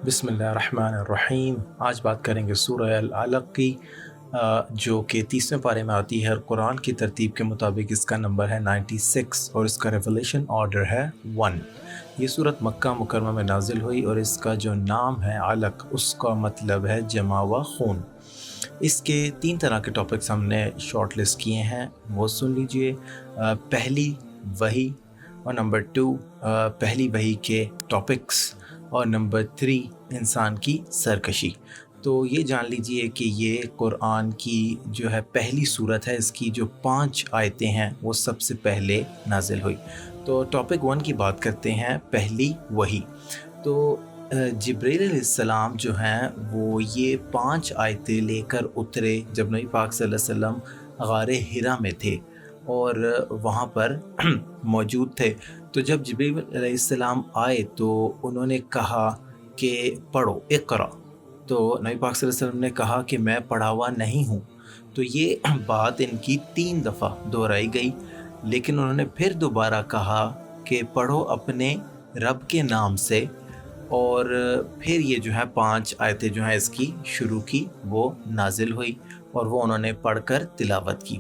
بسم اللہ الرحمن الرحیم۔ آج بات کریں گے سورہ العلق کی، جو کہ 30ویں پارے میں آتی ہے، اور قرآن کی ترتیب کے مطابق اس کا نمبر ہے 96 اور اس کا ریولیشن آرڈر ہے 1۔ یہ صورت مکہ مکرمہ میں نازل ہوئی اور اس کا جو نام ہے علق، اس کا مطلب ہے جمع و خون۔ اس کے 3 طرح کے ٹاپکس ہم نے شارٹ لسٹ کیے ہیں، وہ سن لیجئے۔ پہلی وحی، اور نمبر 2 پہلی وحی کے ٹاپکس، اور نمبر 3 انسان کی سرکشی۔ تو یہ جان لیجئے کہ یہ قرآن کی جو ہے پہلی صورت ہے، اس کی جو 5 آیتیں ہیں وہ سب سے پہلے نازل ہوئی۔ تو ٹاپک 1 کی بات کرتے ہیں، پہلی وحی۔ تو جبریل علیہ السلام جو ہیں وہ یہ 5 آیتیں لے کر اترے جب نبی پاک صلی اللہ علیہ وسلم غار حرا میں تھے اور وہاں پر موجود تھے۔ تو جب جبریل علیہ السلام آئے تو انہوں نے کہا کہ پڑھو، اقرا۔ تو نبی پاک صلی اللہ علیہ وسلم نے کہا کہ میں پڑھا ہوا نہیں ہوں۔ تو یہ بات ان کی 3 دفعہ دہرائی گئی، لیکن انہوں نے پھر دوبارہ کہا کہ پڑھو اپنے رب کے نام سے، اور پھر یہ جو ہے 5 آیتیں جو ہیں اس کی شروع کی، وہ نازل ہوئی اور وہ انہوں نے پڑھ کر تلاوت کی۔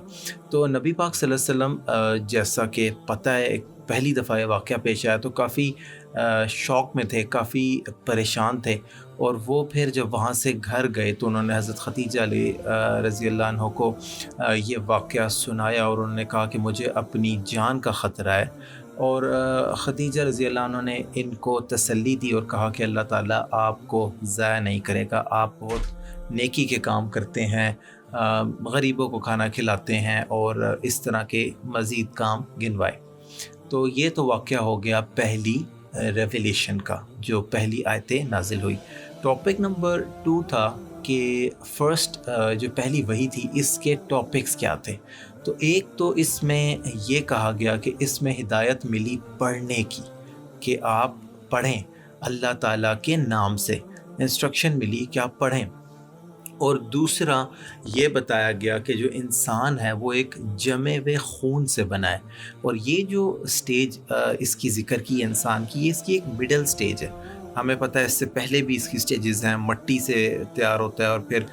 تو نبی پاک صلی اللہ علیہ وسلم جیسا کہ پتہ ہے پہلی دفعہ یہ واقعہ پیش آیا تو کافی شوق میں تھے، کافی پریشان تھے، اور وہ پھر جب وہاں سے گھر گئے تو انہوں نے حضرت خدیجہ رضی اللہ عنہ کو یہ واقعہ سنایا، اور انہوں نے کہا کہ مجھے اپنی جان کا خطرہ ہے، اور خدیجہ رضی اللہ عنہ نے ان کو تسلی دی اور کہا کہ اللہ تعالیٰ آپ کو ضائع نہیں کرے گا، آپ بہت نیکی کے کام کرتے ہیں، غریبوں کو کھانا کھلاتے ہیں، اور اس طرح کے مزید کام گنوائے۔ تو یہ تو واقعہ ہو گیا پہلی ریویلیشن کا، جو پہلی آیتیں نازل ہوئی۔ ٹاپک نمبر 2 تھا کہ فرسٹ جو پہلی وحی تھی اس کے ٹاپکس کیا تھے۔ تو ایک تو اس میں یہ کہا گیا کہ اس میں ہدایت ملی پڑھنے کی، کہ آپ پڑھیں اللہ تعالیٰ کے نام سے، انسٹرکشن ملی کہ آپ پڑھیں۔ اور دوسرا یہ بتایا گیا کہ جو انسان ہے وہ ایک جمع و خون سے بنا ہے، اور یہ جو سٹیج اس کی ذکر کی انسان کی، یہ اس کی ایک مڈل سٹیج ہے۔ ہمیں پتہ ہے اس سے پہلے بھی اس کی سٹیجز ہیں، مٹی سے تیار ہوتا ہے، اور پھر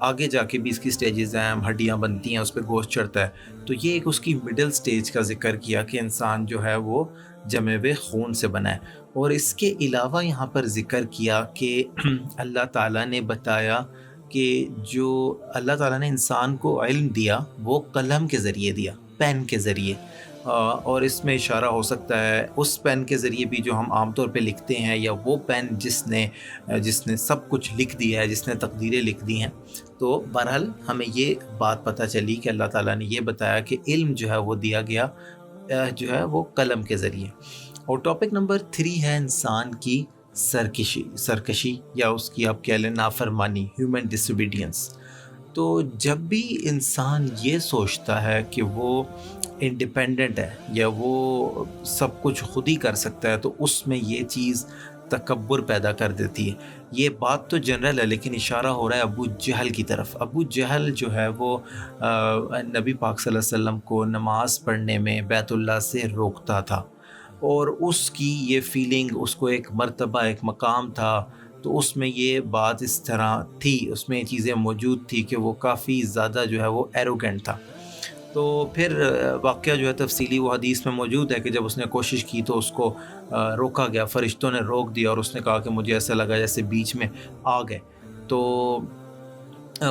آگے جا کے بھی اس کی سٹیجز ہیں، ہڈیاں بنتی ہیں، اس پہ گوشت چڑھتا ہے۔ تو یہ ایک اس کی مڈل سٹیج کا ذکر کیا کہ انسان جو ہے وہ جمع و خون سے بنا ہے۔ اور اس کے علاوہ یہاں پر ذکر کیا کہ اللہ تعالیٰ نے بتایا کہ جو اللہ تعالیٰ نے انسان کو علم دیا وہ قلم کے ذریعے دیا، پین کے ذریعے، اور اس میں اشارہ ہو سکتا ہے اس پین کے ذریعے بھی جو ہم عام طور پہ لکھتے ہیں، یا وہ پین جس نے سب کچھ لکھ دیا ہے، جس نے تقدیریں لکھ دی ہیں۔ تو بہرحال ہمیں یہ بات پتہ چلی کہ اللہ تعالیٰ نے یہ بتایا کہ علم جو ہے وہ دیا گیا جو ہے وہ قلم کے ذریعے۔ اور ٹاپک نمبر 3 ہے انسان کی سرکشی، یا اس کی آپ کہہ لیں نافرمانی، ہیومن ڈس اوبیڈینس۔ تو جب بھی انسان یہ سوچتا ہے کہ وہ انڈیپینڈنٹ ہے یا وہ سب کچھ خود ہی کر سکتا ہے، تو اس میں یہ چیز تکبر پیدا کر دیتی ہے۔ یہ بات تو جنرل ہے، لیکن اشارہ ہو رہا ہے ابو جہل کی طرف۔ ابو جہل جو ہے وہ نبی پاک صلی اللہ علیہ وسلم کو نماز پڑھنے میں بیت اللہ سے روکتا تھا، اور اس کی یہ فیلنگ، اس کو ایک مرتبہ، ایک مقام تھا، تو اس میں یہ بات اس طرح تھی، اس میں یہ چیزیں موجود تھی کہ وہ کافی زیادہ جو ہے وہ ایروگنٹ تھا۔ تو پھر واقعہ جو ہے تفصیلی وہ حدیث میں موجود ہے کہ جب اس نے کوشش کی تو اس کو روکا گیا، فرشتوں نے روک دیا، اور اس نے کہا کہ مجھے ایسا لگا جیسے بیچ میں آ گئے۔ تو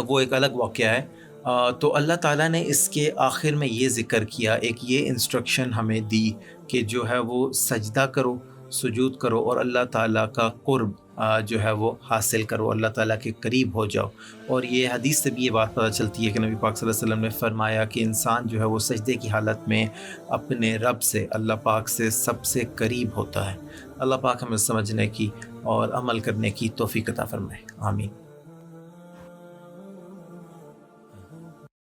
وہ ایک الگ واقعہ ہے۔ تو اللہ تعالیٰ نے اس کے آخر میں یہ ذکر کیا، ایک یہ انسٹرکشن ہمیں دی کہ جو ہے وہ سجدہ کرو، سجود کرو، اور اللہ تعالیٰ کا قرب جو ہے وہ حاصل کرو، اللہ تعالیٰ کے قریب ہو جاؤ۔ اور یہ حدیث سے بھی یہ بات پتہ چلتی ہے کہ نبی پاک صلی اللہ علیہ وسلم نے فرمایا کہ انسان جو ہے وہ سجدے کی حالت میں اپنے رب سے، اللہ پاک سے سب سے قریب ہوتا ہے۔ اللہ پاک ہمیں سمجھنے کی اور عمل کرنے کی توفیق عطا فرمائے، آمین۔